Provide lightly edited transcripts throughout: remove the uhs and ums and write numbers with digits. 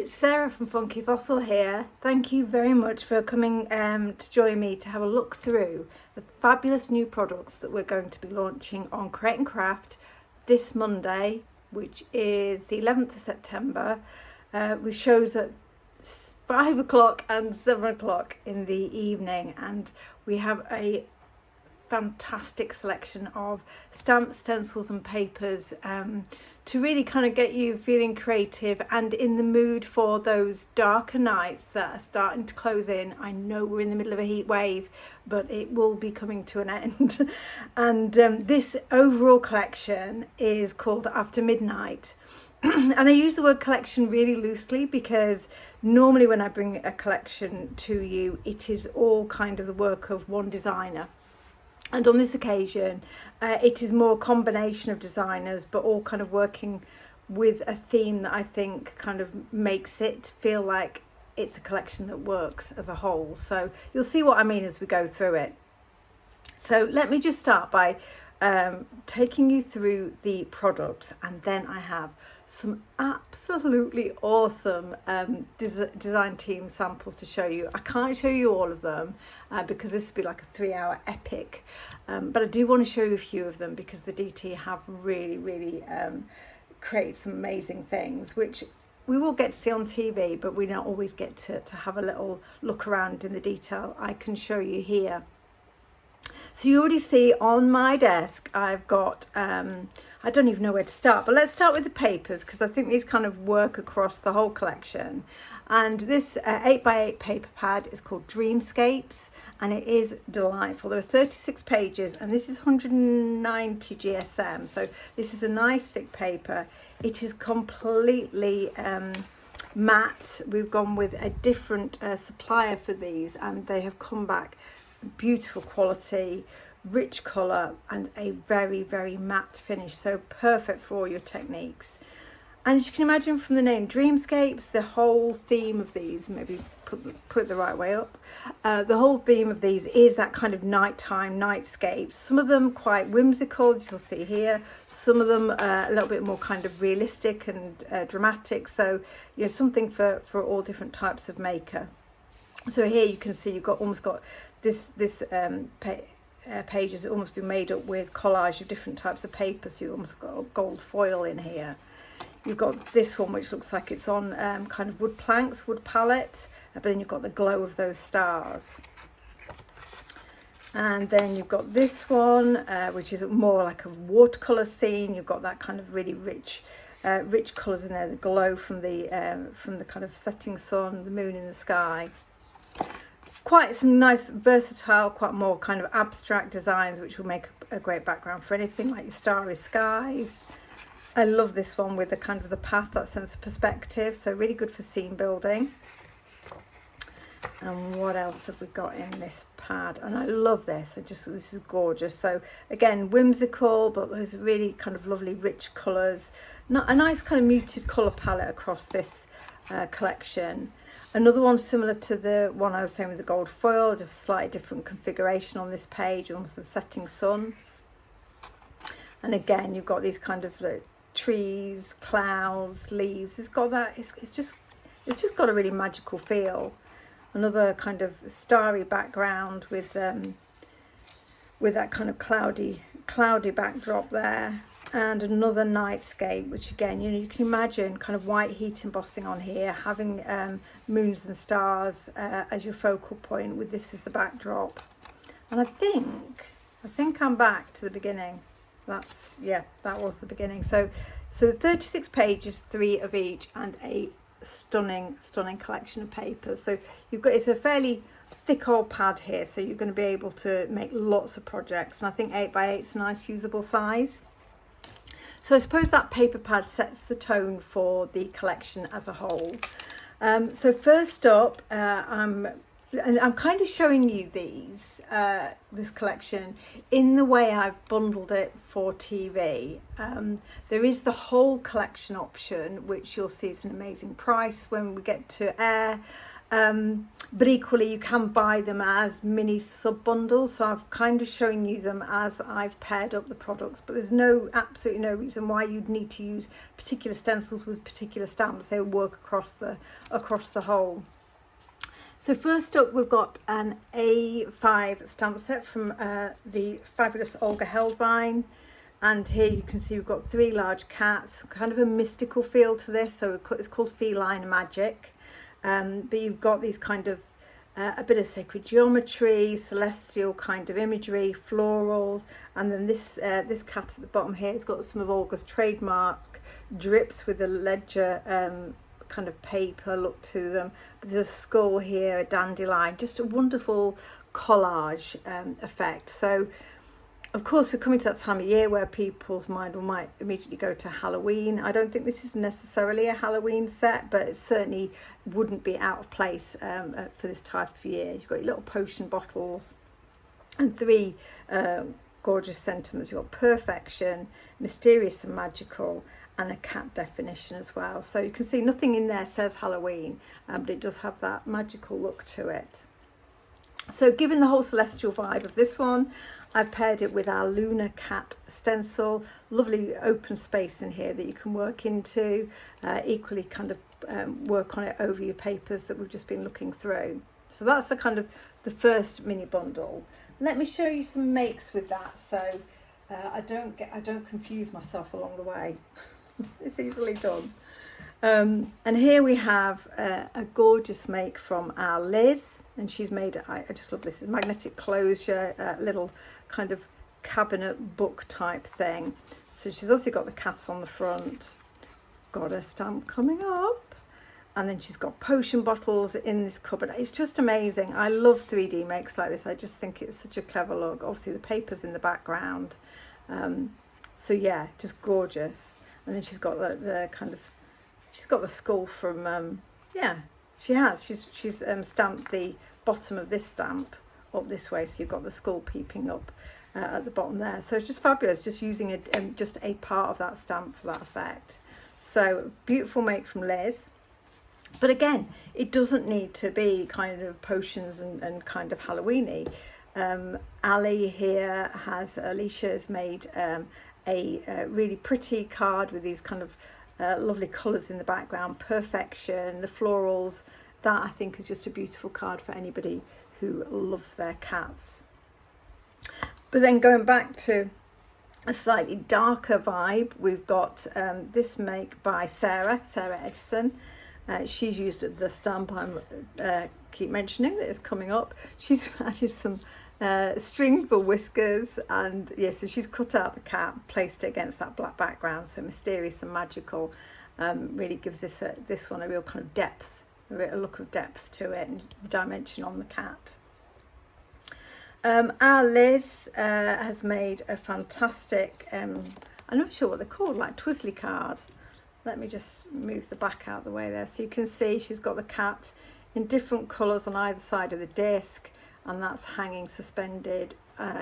it's Sarah from Funky Fossil here. Thank you very much for coming to join me to have a look through the fabulous new products that we're going to be launching on Create and Craft this Monday, which is the 11th of September, with shows at 5 o'clock and 7 o'clock in the evening, and we have a fantastic selection of stamps, stencils and papers to really kind of get you feeling creative and in the mood for those darker nights that are starting to close in. I know we're in the middle of a heat wave, but it will be coming to an end. And this overall collection is called After Midnight. And I use the word collection really loosely because normally when I bring a collection to you, it is all kind of the work of one designer. And on this occasion, it is more a combination of designers, but all kind of working with a theme that I think kind of makes it feel like it's a collection that works as a whole. So you'll see what I mean as we go through it. So let me just start by taking you through the products, and then I have some absolutely awesome design team samples to show you. I can't show you all of them because this would be like a 3-hour epic, but I do want to show you a few of them because the DT have really created some amazing things, which we will get to see on TV, but we don't always get to have a little look around in the detail I can show you here. So you already see on my desk I've got I don't even know where to start, but let's start with the papers because I think these kind of work across the whole collection. And this 8x8 paper pad is called Dreamscapes, and it is delightful. There are 36 pages and this is 190 GSM, so this is a nice thick paper. It is completely matte. We've gone with a different supplier for these, and they have come back beautiful quality, rich colour, and a very matte finish, so perfect for all your techniques. And as you can imagine from the name Dreamscapes, the whole theme of these, maybe put it the right way up, the whole theme of these is that kind of nighttime nightscapes. Some of them quite whimsical, as you'll see here, some of them a little bit more kind of realistic and dramatic, so you know, something for all different types of maker. So here you can see you've got almost got this page has almost been made up with collage of different types of paper, so you've almost got a gold foil in here. You've got this one which looks like it's on kind of wood planks, wood pallets, but then you've got the glow of those stars. And then you've got this one which is more like a watercolour scene. You've got that kind of really rich colours in there, the glow from the kind of setting sun, the moon in the sky. Quite some nice versatile, quite more kind of abstract designs which will make a great background for anything like your starry skies. I love this one with the kind of the path, that sense of perspective, so really good for scene building. And what else have we got in this pad? And I love this, this is gorgeous. So again, whimsical, but those really kind of lovely rich colours. A nice kind of muted colour palette across this collection. Another one similar to the one I was saying with the gold foil, just a slightly different configuration on this page, almost the setting sun. And again, you've got these kind of like trees, clouds, leaves. It's got that. It's just got a really magical feel. Another kind of starry background with that kind of cloudy backdrop there. And another nightscape, which again, you know, you can imagine kind of white heat embossing on here, having moons and stars as your focal point with this as the backdrop. And I think I'm back to the beginning. That was the beginning. So 36 pages, 3 of each, and a stunning collection of papers. So it's a fairly thick old pad here, so you're going to be able to make lots of projects, and I think 8x8 is a nice usable size. So I suppose that paper pad sets the tone for the collection as a whole. So first up, I'm kind of showing you this collection in the way I've bundled it for TV. There is the whole collection option, which you'll see is an amazing price when we get to air. But equally you can buy them as mini sub bundles, so I've kind of showing you them as I've paired up the products, but there's absolutely no reason why you'd need to use particular stencils with particular stamps. They work across the whole. So first up, we've got an A5 stamp set from the fabulous Olga Heldvine. And here you can see we've got 3 large cats, kind of a mystical feel to this. So it's called Feline Magic. But you've got these kind of a bit of sacred geometry, celestial kind of imagery, florals, and then this cat at the bottom here has got some of Olga's trademark drips with a ledger kind of paper look to them. But there's a skull here, a dandelion, just a wonderful collage effect. So of course we're coming to that time of year where people's mind might immediately go to Halloween. I don't think this is necessarily a Halloween set, but it certainly wouldn't be out of place for this type of year. You've got your little potion bottles and 3 gorgeous sentiments. You've got perfection, mysterious and magical, and a cat definition as well. So you can see nothing in there says Halloween, but it does have that magical look to it. So given the whole celestial vibe of this one, I've paired it with our Lunar Cat stencil. Lovely open space in here that you can work into. Equally kind of work on it over your papers that we've just been looking through. So that's the kind of the first mini bundle. Let me show you some makes with that, so I don't confuse myself along the way. It's easily done. And here we have a gorgeous make from our Liz, and she's made, I just love this, magnetic closure, little kind of cabinet book type thing. So she's obviously got the cat on the front, got a stamp coming up, and then she's got potion bottles in this cupboard. It's just amazing. I love 3D makes like this. I just think it's such a clever look. Obviously the paper's in the background, so yeah, just gorgeous. And then she's got the kind of, she's got the skull from she's stamped the bottom of this stamp up this way, so you've got the skull peeping up at the bottom there. So it's just fabulous, just using just a part of that stamp for that effect. So beautiful make from Liz. But again, it doesn't need to be kind of potions and kind of Halloween-y. Ali here Alicia has made a really pretty card with these kind of lovely colours in the background, perfection, the florals. That I think is just a beautiful card for anybody who loves their cats. But then going back to a slightly darker vibe, we've got this make by Sarah Edison. She's used the stamp I keep mentioning that is coming up. She's added some string for whiskers, and so she's cut out the cat, placed it against that black background, so mysterious and magical. Really gives this one a real kind of depth, a look of depth to it, and the dimension on the cat. Our Liz has made a fantastic, I'm not sure what they're called, like twizzly card. Let me just move the back out of the way there, so you can see she's got the cat in different colours on either side of the disc, and that's hanging suspended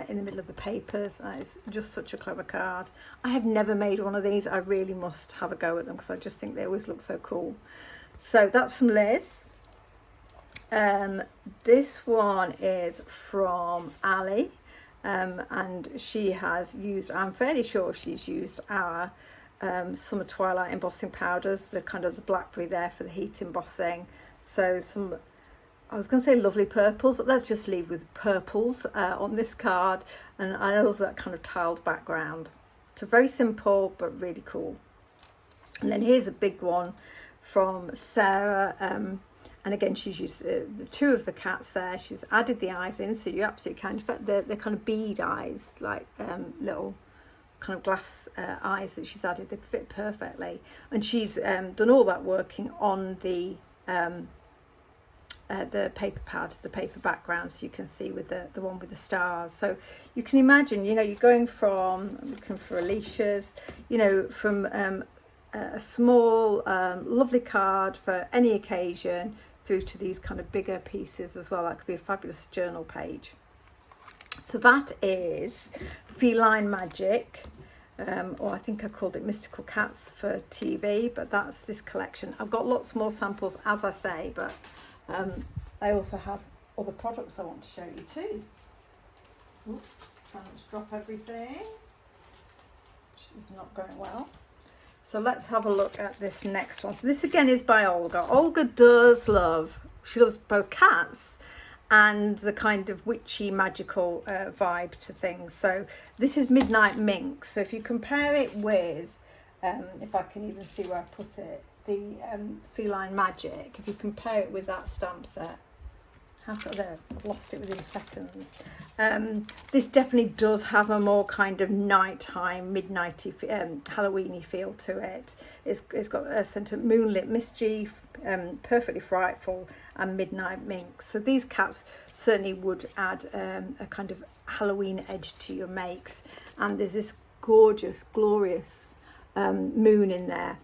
in the middle of the papers. It's just such a clever card. I have never made one of these. I really must have a go at them because I just think they always look so cool. So that's from Liz. This one is from Ali, and she has used, I'm fairly sure she's used our Summer Twilight embossing powders, the kind of the blackberry there for the heat embossing. So some, I was going to say lovely purples, but let's just leave with purples on this card. And I love that kind of tiled background. So very simple, but really cool. And then here's a big one from Sarah. And again, she's used the 2 of the cats there. She's added the eyes in, so you absolutely can. In fact, they're kind of bead eyes, like little kind of glass eyes that she's added. They fit perfectly. And she's done all that working on the paper pad, the paper background, so you can see with the one with the stars. So you can imagine, you know, you're going from, I'm looking for Alicia's, you know, from a small lovely card for any occasion through to these kind of bigger pieces as well. That could be a fabulous journal page. So that is Feline Magic, or I think I called it Mystical Cats for TV, but that's this collection. I've got lots more samples, as I say, but I also have other products I want to show you too. Oops, trying not to drop everything, which is not going well. So let's have a look at this next one. So this again is by Olga. Olga she loves both cats and the kind of witchy magical vibe to things. So this is Midnight Mink. So if you compare it with, if I can even see where I put it, the Feline Magic, if you compare it with that stamp set, there, I've lost it within seconds. This definitely does have a more kind of nighttime, midnighty, Halloweeny feel to it. It's got a scent of moonlit mischief, perfectly frightful, and midnight mink. So these cats certainly would add a kind of Halloween edge to your makes. And there's this gorgeous, glorious moon in there,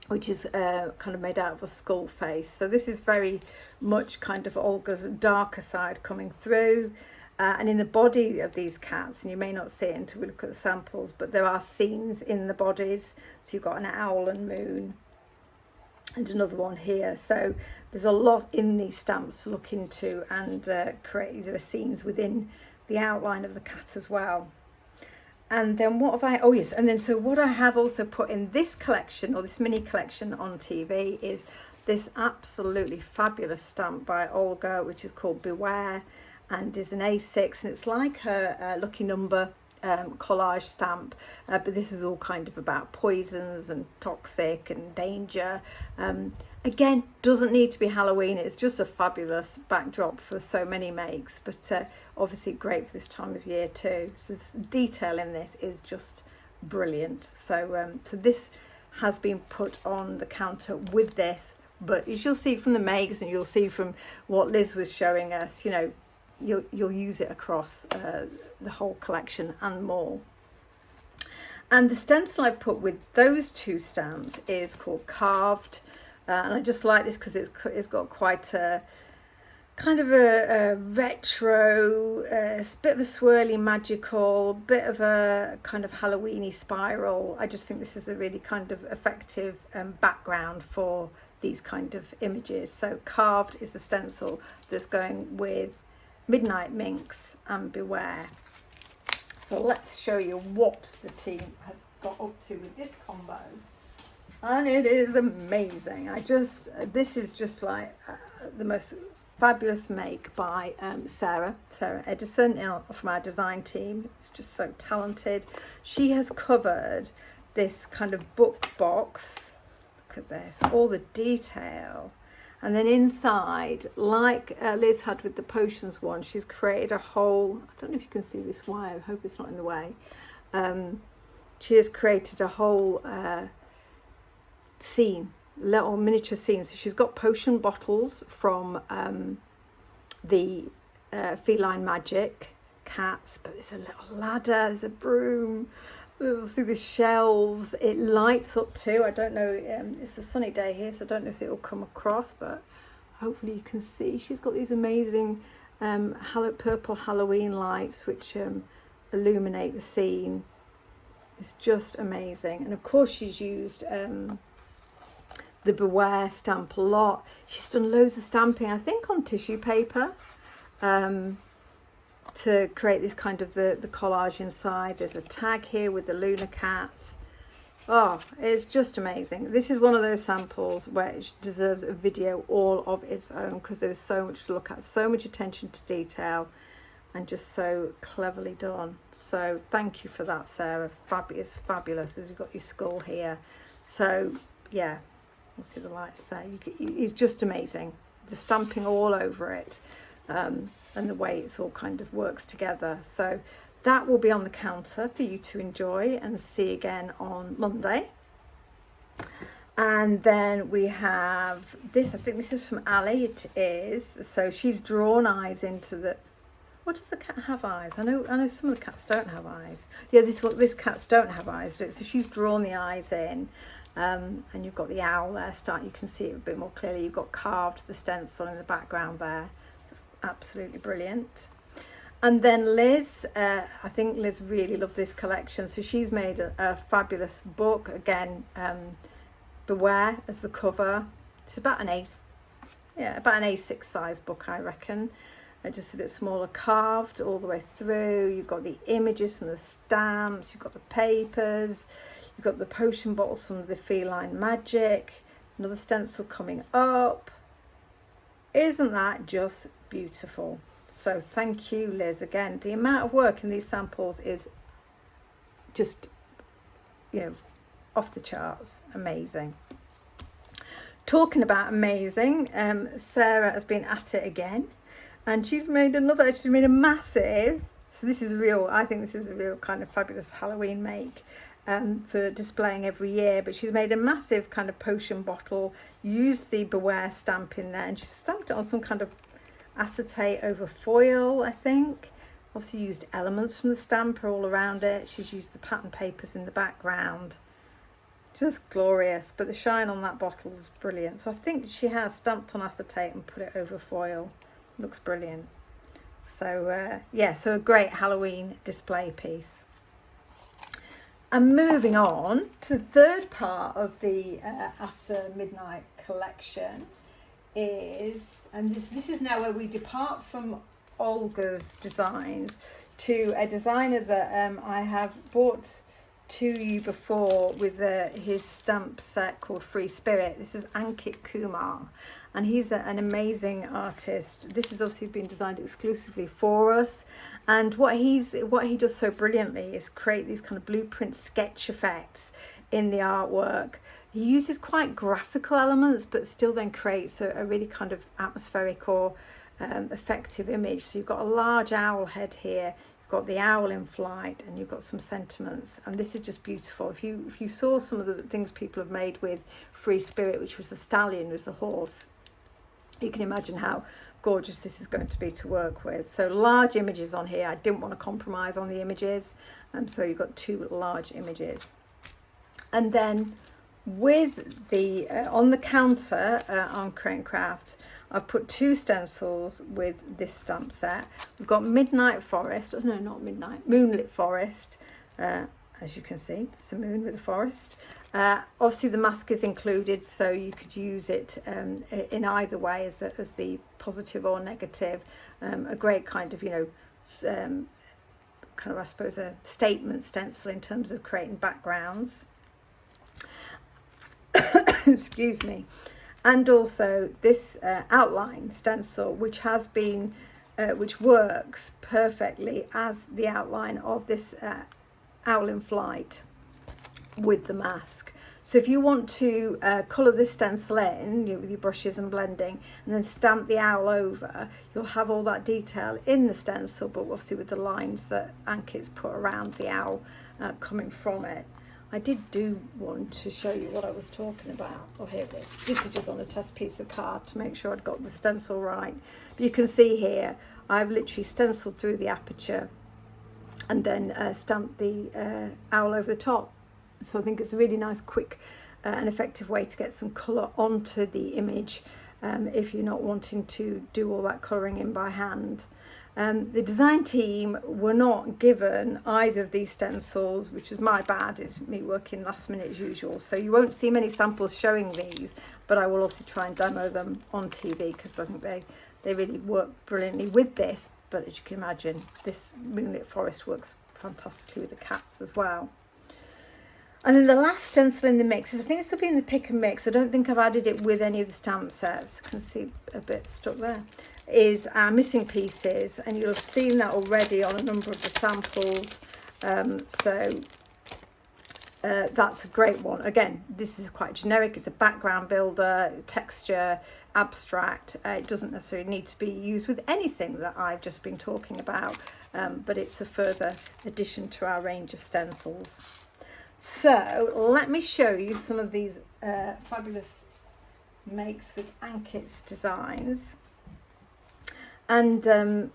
which is kind of made out of a skull face. So this is very much kind of Olga's darker side coming through. And in the body of these cats, and you may not see it until we look at the samples, but there are scenes in the bodies. So you've got an owl and moon and another one here. So there's a lot in these stamps to look into and create. There are scenes within the outline of the cat as well. And then what have I, oh yes, and then so what I have also put in this collection, or this mini collection on TV, is this absolutely fabulous stamp by Olga, which is called Beware, and is an A6, and it's like her lucky number collage stamp, but this is all kind of about poisons and toxic and danger. Again, doesn't need to be Halloween, it's just a fabulous backdrop for so many makes, but obviously great for this time of year too. So this detail in this is just brilliant. So so this has been put on the counter with this, but as you'll see from the makes and you'll see from what Liz was showing us, you know, you'll use it across the whole collection and more. And the stencil I put with those two stamps is called Carved, and I just like this because it's got quite a kind of a retro, bit of a swirly magical, bit of a kind of Halloweeny spiral. I just think this is a really kind of effective background for these kind of images. So Carved is the stencil that's going with Midnight Minks and Beware. So let's show you what the team have got up to with this combo, and it is amazing. This is just like the most fabulous make by Sarah Edison from our design team. It's just so talented. She has covered this kind of book box. Look at this, all the detail. And then inside, like Liz had with the potions one, she's created a whole, I don't know if you can see this wire, I hope it's not in the way. She has created a whole scene, little miniature scene. So she's got potion bottles from the Feline Magic cats, but there's a little ladder, there's a broom. We'll see the shelves. It lights up too. I don't know, it's a sunny day here, so I don't know if it will come across, but hopefully you can see. She's got these amazing purple Halloween lights which illuminate the scene. It's just amazing. And of course she's used the Beware stamp a lot. She's done loads of stamping, I think on tissue paper, to create this kind of the collage inside. There's a tag here with the Luna cats. Oh, it's just amazing. This is one of those samples where it deserves a video all of its own, because there is so much to look at, so much attention to detail, and just so cleverly done. So thank you for that, Sarah. Fabulous. As you've got your skull here. So yeah, you'll see the lights there. It's just amazing. The stamping all over it. And the way it's all kind of works together. So that will be on the counter for you to enjoy and see again on Monday. And then we have this, I think this is from Ali, it is. So she's drawn eyes into the, what does the cat have eyes? I know some of the cats don't have eyes. Yeah, this cats don't have eyes, do it? So she's drawn the eyes in. And you've got the owl there, you can see it a bit more clearly. You've got Carved, the stencil in the background there. Absolutely brilliant. And then Liz, I think Liz really loved this collection, so she's made a fabulous book again. Beware as the cover. It's about an yeah, about an A6 size book, I reckon. Just a bit smaller, carved all the way through. You've got the images from the stamps, you've got the papers, you've got the potion bottles from the Feline Magic, another stencil coming up. Isn't that just beautiful? So thank you, Liz. Again, the amount of work in these samples is just, you know, off the charts. Amazing. Talking about amazing, Sarah has been at it again. And she's made a massive, so this is real, I think this is a real kind of fabulous Halloween make for displaying every year. But she's made a massive kind of potion bottle, used the Beware stamp in there, and she stamped it on some kind of acetate over foil, I think. Obviously used elements from the stamper all around it. She's used the pattern papers in the background. Just glorious, but the shine on that bottle is brilliant. So I think she has stamped on acetate and put it over foil. Looks brilliant. So yeah, so a great Halloween display piece. And moving on to the third part of the After Midnight collection is, and this is now where we depart from Olga's designs to a designer that I have bought to you before with his stamp set called Free Spirit. This is Ankit Kumar, and he's an amazing artist. This has obviously been designed exclusively for us, and what he does so brilliantly is create these kind of blueprint sketch effects in the artwork. He uses quite graphical elements but still then creates a really kind of atmospheric or effective image. So you've got a large owl head here, got the owl in flight, and you've got some sentiments, and this is just beautiful. If you saw some of the things people have made with Free Spirit, which was the stallion, was the horse, you can imagine how gorgeous this is going to be to work with. So large images on here. I didn't want to compromise on the images, and so you've got two large images. And then with the on the counter on Crate & Craft, I've put two stencils with this stamp set. We've got Midnight Forest, oh no, not Midnight, Moonlit Forest. As you can see, it's a moon with a forest. Obviously the mask is included, so you could use it in either way as the positive or negative. A great kind of, kind of, I suppose, a statement stencil in terms of creating backgrounds. Excuse me. And also this outline stencil, which has been, which works perfectly as the outline of this owl in flight with the mask. So if you want to colour this stencil in with your brushes and blending, and then stamp the owl over, you'll have all that detail in the stencil, but obviously with the lines that Ankit's put around the owl coming from it. I did do want to show you what I was talking about. Oh, here it is. This is just on a test piece of card to make sure I'd got the stencil right. But you can see here, I've literally stenciled through the aperture and then stamped the owl over the top. So I think it's a really nice, quick and effective way to get some colour onto the image if you're not wanting to do all that colouring in by hand. The design team were not given either of these stencils, which is my bad. It's me working last minute as usual. So you won't see many samples showing these, but I will obviously try and demo them on TV because I think they really work brilliantly with this. But as you can imagine, this Moonlit Forest works fantastically with the cats as well. And then the last stencil in the mix is, I think this will be in the pick and mix. I don't think I've added it with any of the stamp sets. I can see a bit stuck there. Is our missing pieces, and you'll have seen that already on a number of the samples. That's a great one. Again, this is quite generic. It's a background builder, texture, abstract. It doesn't necessarily need to be used with anything that I've just been talking about, but it's a further addition to our range of stencils. So let me show you some of these fabulous makes with Ankit's designs. And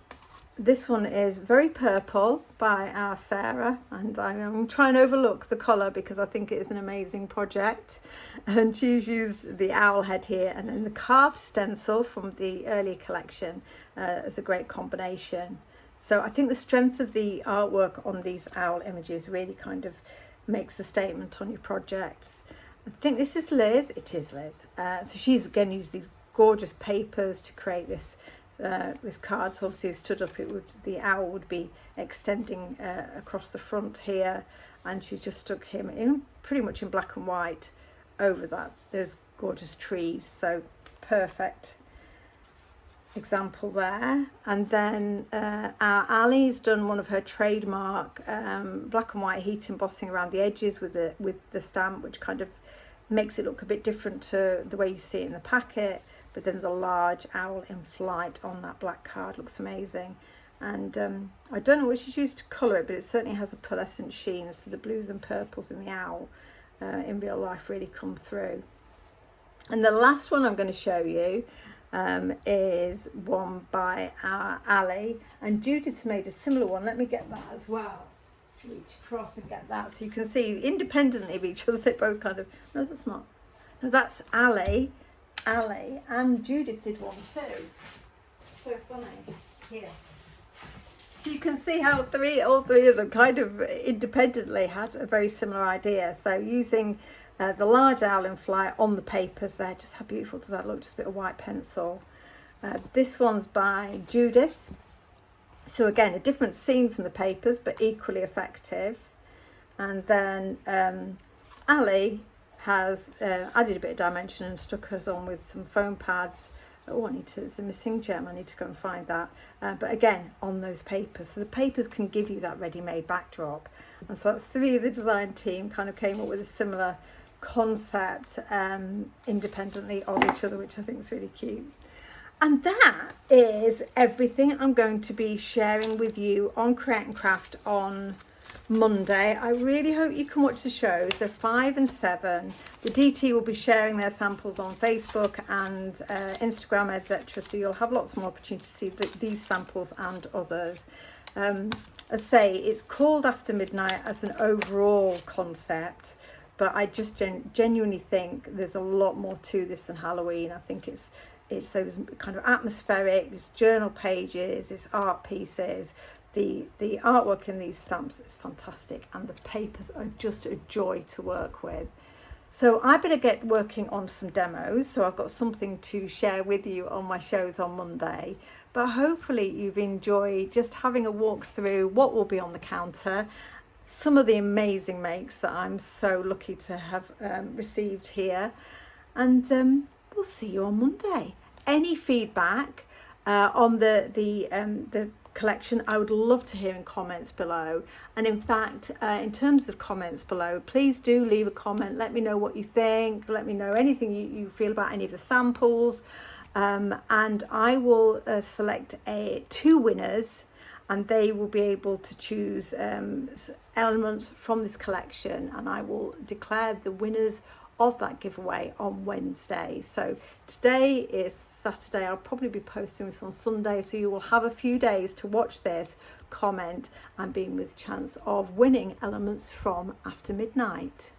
this one is Very Purple by our Sarah, and I'm trying to overlook the colour because I think it is an amazing project. And she's used the owl head here and then the carved stencil from the early collection as a great combination. So I think the strength of the artwork on these owl images really kind of makes a statement on your projects. I think this is Liz. It is Liz. So she's again used these gorgeous papers to create this this card. So obviously if stood up, the owl would be extending across the front here, and she's just stuck him in pretty much in black and white over those gorgeous trees. So perfect example there. And then our Ali's done one of her trademark black and white heat embossing around the edges with the stamp, which kind of makes it look a bit different to the way you see it in the packet. But then the large owl in flight on that black card looks amazing. And I don't know what she's used to colour it, but it certainly has a pearlescent sheen, so the blues and purples in the owl in real life really come through. And the last one I'm going to show you is one by our Ali, and Judith's made a similar one. Let me get that as well. Reach across and get that, so you can see independently of each other. They both kind of, no, that's not. No, that's Ali, and Judith did one too. So funny. Here. So you can see how all three of them kind of independently had a very similar idea. So using the large owl in flight on the papers there, just how beautiful does that look? Just a bit of white pencil. This one's by Judith. So again, a different scene from the papers, but equally effective. And then Ali has added a bit of dimension and stuck hers on with some foam pads. Oh, it's a missing gem. I need to go and find that. But again, on those papers. So the papers can give you that ready-made backdrop. And so that's three of the design team kind of came up with a similar concept independently of each other, which I think is really cute. And that is everything I'm going to be sharing with you on Create and Craft on Monday. I really hope you can watch the shows. They're 5 and 7. The DT will be sharing their samples on Facebook and Instagram, etc. So you'll have lots more opportunity to see these samples and others. As I say, it's called After Midnight as an overall concept, but I just genuinely think there's a lot more to this than Halloween. I think it's those kind of atmospheric, it's journal pages, it's art pieces. The artwork in these stamps is fantastic, and the papers are just a joy to work with. So I better get working on some demos, so I've got something to share with you on my shows on Monday. But hopefully you've enjoyed just having a walk through what will be on the counter, some of the amazing makes that I'm so lucky to have received here, and we'll see you on Monday. Any feedback on the collection, I would love to hear in comments below. And in fact, in terms of comments below, please do leave a comment. Let me know what you think. Let me know anything you feel about any of the samples. And I will select 2 winners, and they will be able to choose elements from this collection, and I will declare the winners of that giveaway on Wednesday. So today is Saturday. I'll probably be posting this on Sunday, so you will have a few days to watch this, comment, and be with a chance of winning elements from After Midnight.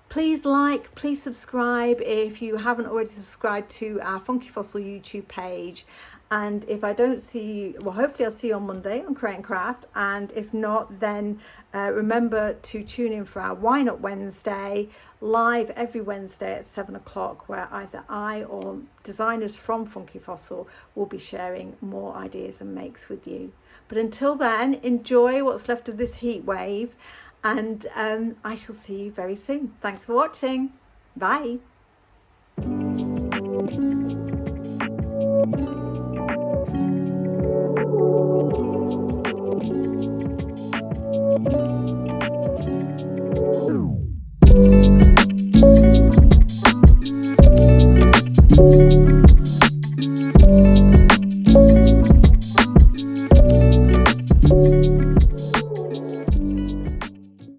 Please like, please subscribe if you haven't already subscribed to our Funky Fossil YouTube page. And if I don't see you, well, hopefully I'll see you on Monday on Create and Craft. And if not, then remember to tune in for our Why Not Wednesday, live every Wednesday at 7 o'clock, where either I or designers from Funky Fossil will be sharing more ideas and makes with you. But until then, enjoy what's left of this heat wave, and I shall see you very soon. Thanks for watching. Bye.